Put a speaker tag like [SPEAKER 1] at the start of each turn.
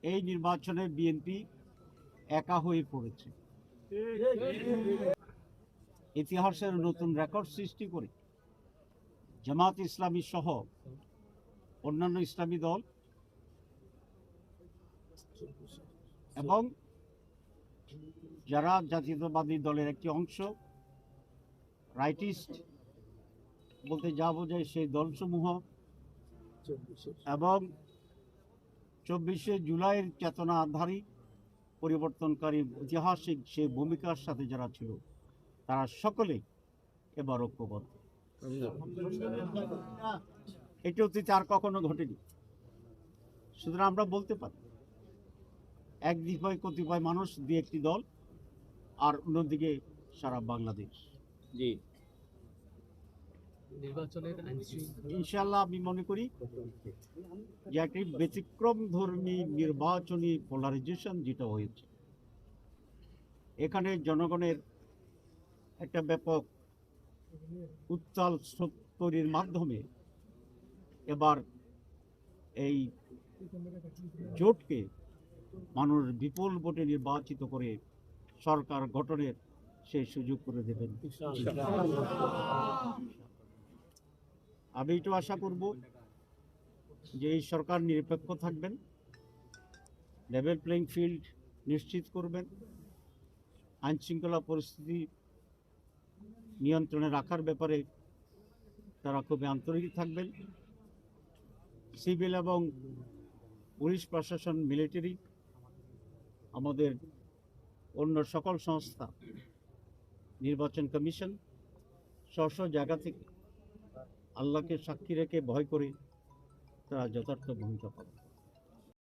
[SPEAKER 1] এই নির্বাচনে বিএনপি একা হয়ে পড়েছে। ইতিহাসের নতুন রেকর্ড সৃষ্টি করে জামাত ইসলামী সহ অন্যান্য ইসলামী দল এবং যারা জাতীয়তাবাদী দলের একটি অংশ, রাইটিস্ট বলতে যা বোঝায় সেই দলসমূহ, এবং 24শে জুলাইয়ের চেতনাধারী পরিবর্তনকারী ঐতিহাসিক সেই ভূমিকার সাথে যারা ছিল, তারা সকলেই এবার ঐক্যবদ্ধ। এটি অতীতে আর কখনো ঘটেনি। সুতরাং আমরা বলতে পারি একদিকে কতিপয় মানুষ, দুই একটি দল, আর অন্যদিকে সারা বাংলাদেশ।
[SPEAKER 2] জি,
[SPEAKER 3] নির্বাচনের
[SPEAKER 1] ইনশাআল্লাহ আমি মনে করি যে একটি ব্যতিক্রম ধর্মী নির্বাচনী পোলারাইজেশন যেটা হয়েছে, এখানে জনগণের একটা ব্যাপক উত্তাল স্রোত তৈরির মাধ্যমে এবার এই জোটকে মানুষ বিপুল ভোটে নির্বাচিত করে সরকার গঠনের সেই সুযোগ করে দেবেন। আমি একটু আশা করব যে এই সরকার নিরপেক্ষ থাকবেন, লেভেল প্লেইং ফিল্ড নিশ্চিত করবেন, আইন শৃঙ্খলা পরিস্থিতি নিয়ন্ত্রণে রাখার ব্যাপারে তারা খুবই আন্তরিক থাকবেন। সিভিল এবং পুলিশ প্রশাসন, মিলিটারি, আমাদের অন্য সকল সংস্থা, নির্বাচন কমিশন স্ব জায়গা থেকে আল্লাহকে সাক্ষী রেখে ভয় করে তারা যথার্থ ভূমিকা পালন